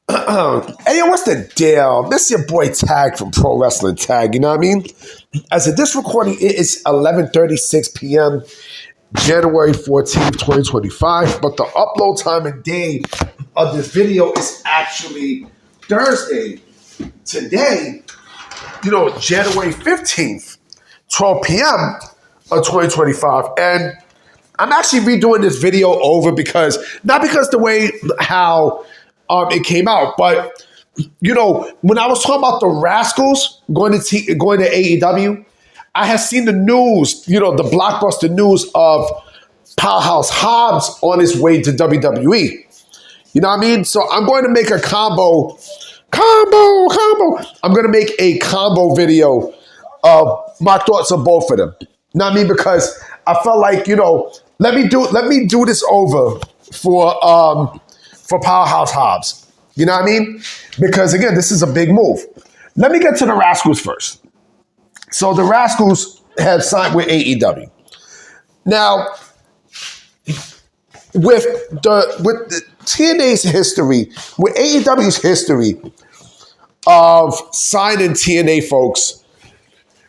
Hey, yo, what's the deal? This your boy Tag from Pro Wrestling Tag, you know what I mean? As of this recording, it is 11:36 p.m., January 14th, 2025, but the upload time and day of this video is actually Thursday. Today, January 15th, 12 p.m. of 2025, and I'm actually redoing this video over not because the way how it came out, but when I was talking about the Rascalz going to AEW, I had seen the news, the blockbuster news of Powerhouse Hobbs on his way to WWE. You know what I mean? So I'm going to make a combo. I'm going to make a combo video of my thoughts on both of them. You know what I mean? Because I felt like, let me do this over for Powerhouse Hobbs. You know what I mean? Because again, this is a big move. Let me get to the Rascalz first. So the Rascalz have signed with AEW. Now, with the TNA's history, with AEW's history of signing TNA folks,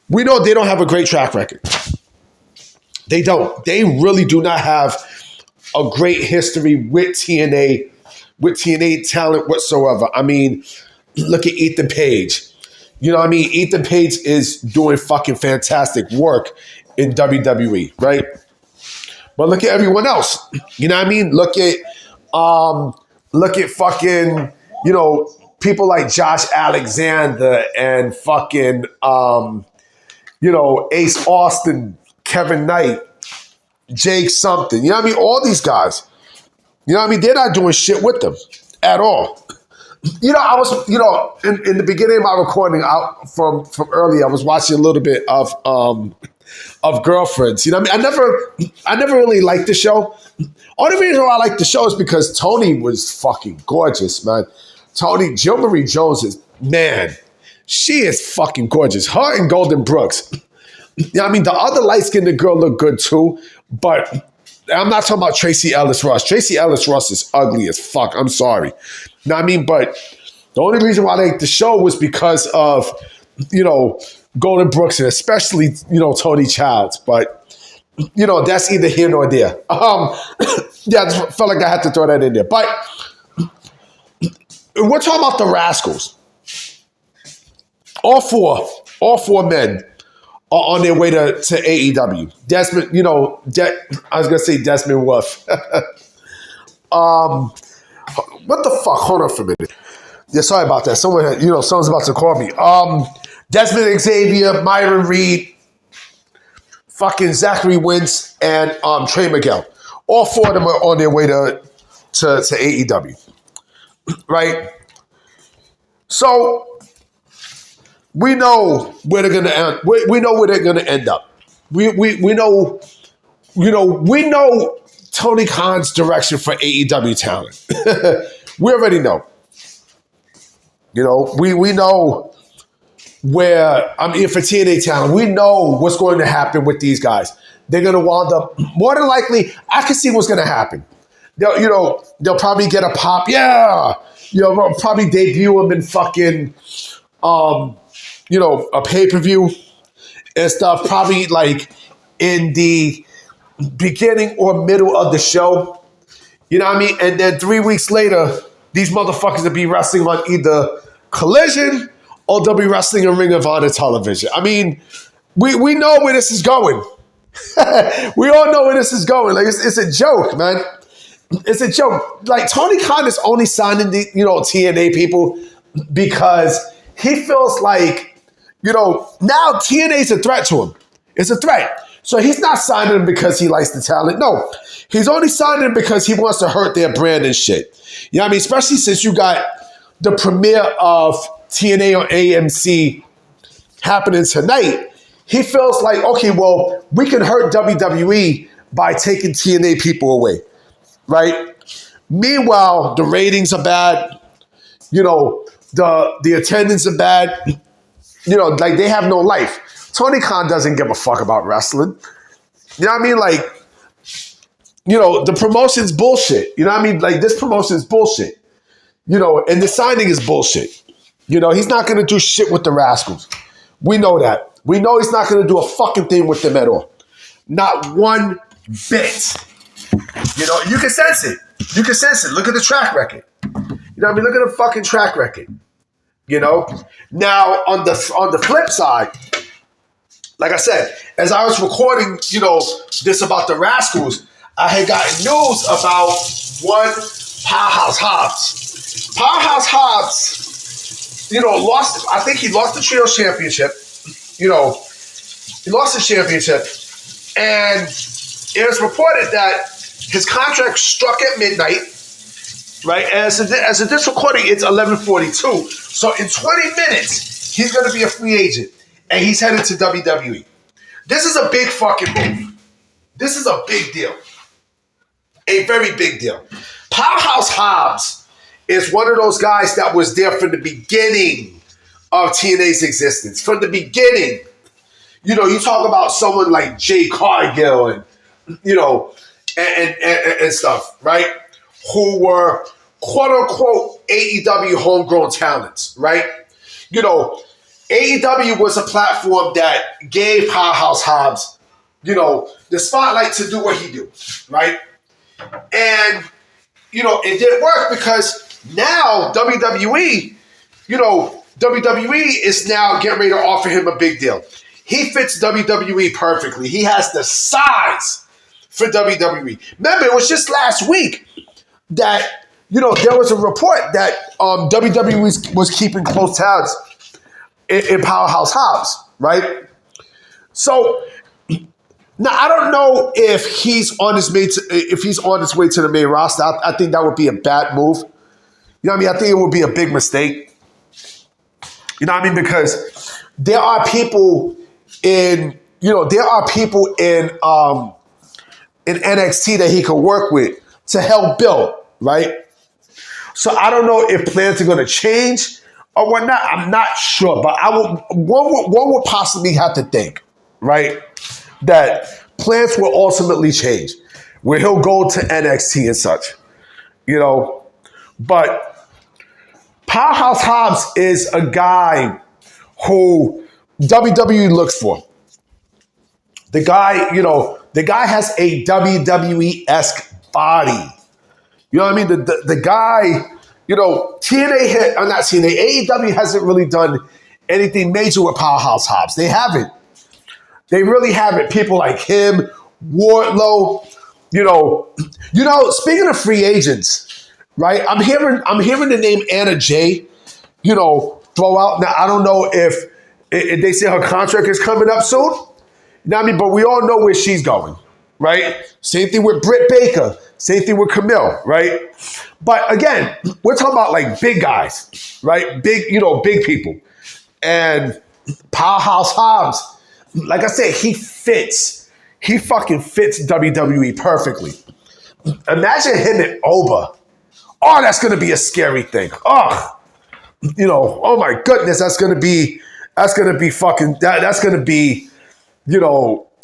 we know they don't have a great track record. They don't. They really do not have a great history with TNA talent whatsoever. I mean, look at Ethan Page. You know what I mean? Ethan Page is doing fucking fantastic work in WWE, right? But look at everyone else. You know what I mean? Look at fucking, people like Josh Alexander and fucking, Ace Austin, Kevin Knight, Jake something. You know what I mean? All these guys. You know what I mean? They're not doing shit with them at all. I was, in the beginning of my recording out from earlier, I was watching a little bit of Girlfriends. You know what I mean? I never really liked the show. Only reason why I like the show is because Tony was fucking gorgeous, man. Jill Marie Jones she is fucking gorgeous. Her and Golden Brooks. You know what I mean? The other light-skinned girl looked good too, but I'm not talking about Tracy Ellis Ross. Tracy Ellis Ross is ugly as fuck. I'm sorry. You know what I mean? But the only reason why I liked the show was because of, Golden Brooks and especially, Tony Childs. But, that's either here nor there. I just felt like I had to throw that in there. But we're talking about the Rascalz. All four men are on their way to AEW. Desmond, I was going to say Desmond Wolf. What the fuck? Hold on for a minute. Yeah, sorry about that. Someone's about to call me. Desmond Xavier, Myron Reed, fucking Zachary Wentz, and Trey Miguel. All four of them are on their way to AEW. Right? So we know where they're gonna end. We know where they're gonna end up. We know Tony Khan's direction for AEW talent. We already know. We know where, for TNA talent, we know what's going to happen with these guys. They're going to wind up, more than likely, I can see what's going to happen. They'll probably get a pop. Yeah. Probably debut them in fucking, a pay-per-view and stuff. Probably like in the beginning or middle of the show. You know what I mean? And then 3 weeks later, these motherfuckers will be wrestling on either Collision or they'll be wrestling on Ring of Honor television. I mean, we know where this is going. We all know where this is going. Like, it's a joke, man. It's a joke. Like, Tony Khan is only signing the, TNA people because he feels like, now TNA is a threat to him. It's a threat. So he's not signing them because he likes the talent. No, he's only signing them because he wants to hurt their brand and shit. You know what I mean? Especially since you got the premiere of TNA on AMC happening tonight. He feels like, okay, well, we can hurt WWE by taking TNA people away, right? Meanwhile, the ratings are bad. The attendance are bad. Like, they have no life. Tony Khan doesn't give a fuck about wrestling. You know what I mean? Like, the promotion's bullshit. You know what I mean? Like, this promotion's bullshit. And the signing is bullshit. He's not going to do shit with the Rascalz. We know that. We know he's not going to do a fucking thing with them at all. Not one bit. You can sense it. You can sense it. Look at the track record. Look at the fucking track record. Now on the flip side, like I said, as I was recording, this about the Rascalz, I had gotten news about one Powerhouse Hobbs. Powerhouse Hobbs, lost. I think he lost the Trios Championship. He lost the championship, and it was reported that his contract struck at midnight. Right, as of this recording, it's 11:42. So in 20 minutes, he's going to be a free agent, and he's headed to WWE. This is a big fucking move. This is a big deal. A very big deal. Powerhouse Hobbs is one of those guys that was there from the beginning of TNA's existence. From the beginning. You talk about someone like Jay Cargill and, and stuff, right? Who were quote-unquote AEW homegrown talents, right? AEW was a platform that gave Powerhouse Hobbs, the spotlight to do what he do, right? And, it didn't work because now WWE is now getting ready to offer him a big deal. He fits WWE perfectly. He has the size for WWE. Remember, it was just last week that, there was a report that WWE was keeping close tabs in Powerhouse Hobbs, right? So now I don't know if he's on his way to the main roster. I think that would be a bad move. I think it would be a big mistake. Because there are people in NXT that he could work with to help build, right? So I don't know if plans are going to change or whatnot. I'm not sure, but one would possibly have to think, right, that plans will ultimately change, where he'll go to NXT and such, But Powerhouse Hobbs is a guy who WWE looks for. The guy has a WWE-esque body. You know what I mean? The guy, AEW hasn't really done anything major with Powerhouse Hobbs. They haven't. They really haven't. People like him, Wardlow, speaking of free agents, right? I'm hearing the name Anna Jay, throw out. Now, I don't know if they say her contract is coming up soon. But we all know where she's going, right? Same thing with Britt Baker. Same thing with Camille, right? But again, we're talking about like big guys, right? Big people. And Powerhouse Hobbs, like I said, he fucking fits WWE perfectly. Imagine him and Oba. Oh, that's going to be a scary thing. Oh, oh my goodness, that's going to be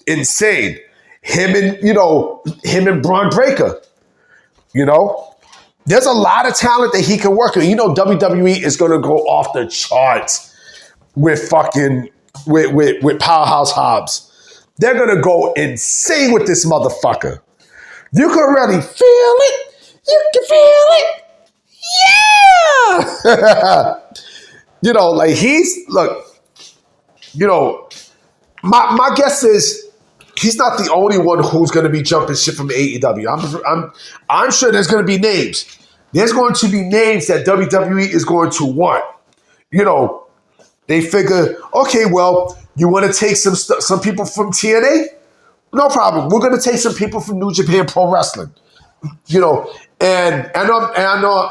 insane. Him and Braun Breaker. There's a lot of talent that he can work with. WWE is going to go off the charts with Powerhouse Hobbs. They're going to go insane with this motherfucker. You can really feel it. You can feel it. Yeah. My guess is he's not the only one who's going to be jumping ship from AEW. I'm sure there's going to be names. There's going to be names that WWE is going to want. They figure, okay, well, you want to take some people from TNA? No problem. We're going to take some people from New Japan Pro Wrestling. And I know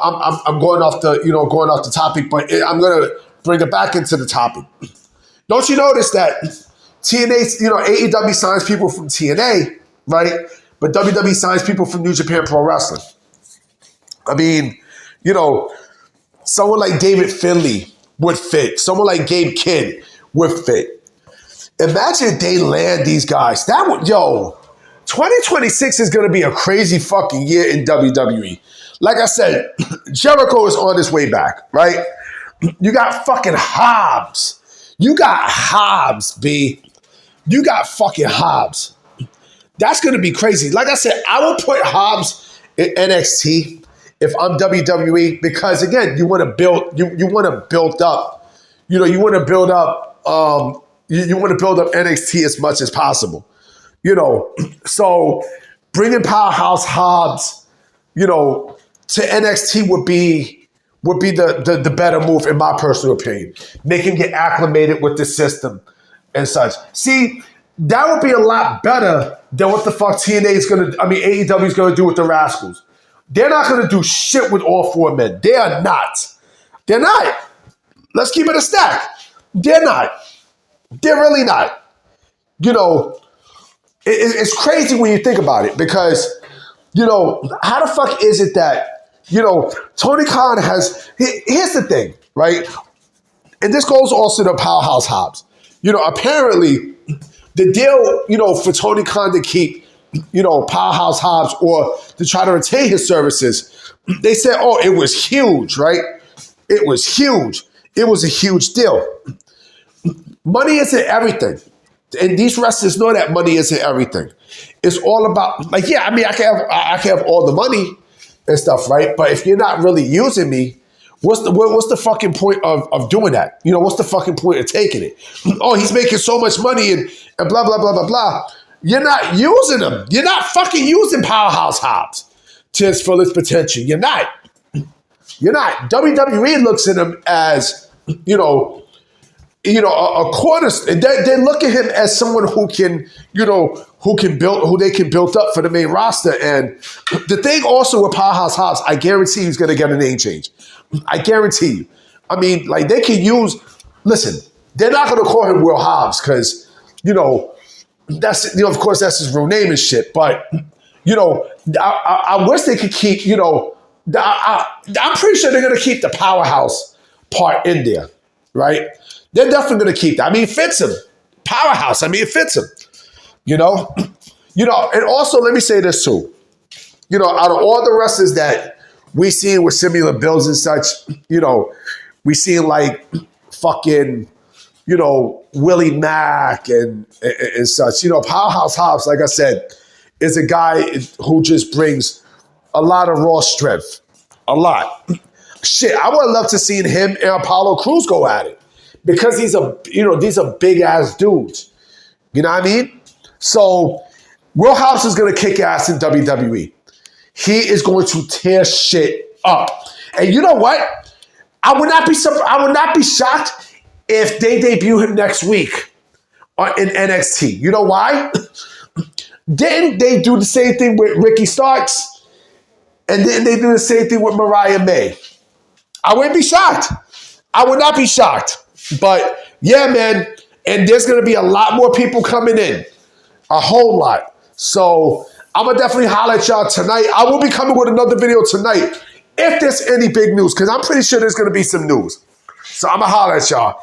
I'm going off the topic, but I'm going to bring it back into the topic. Don't you notice that TNA, AEW signs people from TNA, right? But WWE signs people from New Japan Pro Wrestling. Someone like David Finlay would fit. Someone like Gabe Kidd would fit. Imagine if they land these guys. 2026 is going to be a crazy fucking year in WWE. Like I said, Jericho is on his way back, right? You got fucking Hobbs. You got Hobbs, B. You got fucking Hobbs. That's going to be crazy. Like I said, I will put Hobbs in NXT if I'm WWE because, again, you want to build, you want to build up, you want to build up, you want to build up NXT as much as possible, So bringing Powerhouse Hobbs, to NXT would be the better move in my personal opinion. Make him get acclimated with the system and such. See, that would be a lot better than what the fuck AEW is gonna do with the Rascalz. They're not gonna do shit with all four men. They are not. They're not. Let's keep it a stack. They're not. They're really not. It's crazy when you think about it because, how the fuck is it that, Tony Khan has, here's the thing, right? And this goes also to Powerhouse Hobbs. Apparently the deal, for Tony Khan to keep, Powerhouse Hobbs or to try to retain his services, they said, oh, it was huge, right? It was huge. It was a huge deal. Money isn't everything. And these wrestlers know that money isn't everything. It's all about, I can have all the money and stuff, right? But if you're not really using me, what's the fucking point of doing that? What's the fucking point of taking it? Oh, he's making so much money and blah, blah, blah, blah, blah. You're not using him. You're not fucking using Powerhouse Hobbs to his fullest potential. You're not. You're not. WWE looks at him as, a corner. They look at him as someone who can they can build up for the main roster. And the thing also with Powerhouse Hobbs, I guarantee he's going to get a name change. I guarantee you. They can use. Listen, they're not going to call him Will Hobbs because that's of course that's his real name and shit. But I wish they could keep. I'm pretty sure they're going to keep the Powerhouse part in there, right? They're definitely going to keep that. It fits him. Powerhouse. It fits him. And also let me say this too. Out of all the wrestlers that we seen with similar builds and such, we seen like fucking, Willie Mack and such. Powerhouse Hobbs, like I said, is a guy who just brings a lot of raw strength. A lot. Shit, I would love to see him and Apollo Crews go at it. Because these are big ass dudes. You know what I mean? So Will Hobbs is gonna kick ass in WWE. He is going to tear shit up. And you know what? I would not be shocked if they debut him next week in NXT. You know why? Didn't they do the same thing with Ricky Starks? And didn't they do the same thing with Mariah May? I wouldn't be shocked. I would not be shocked. But yeah, man, and there's going to be a lot more people coming in. A whole lot. So I'm going to definitely holler at y'all tonight. I will be coming with another video tonight if there's any big news, because I'm pretty sure there's going to be some news. So I'm going to holler at y'all.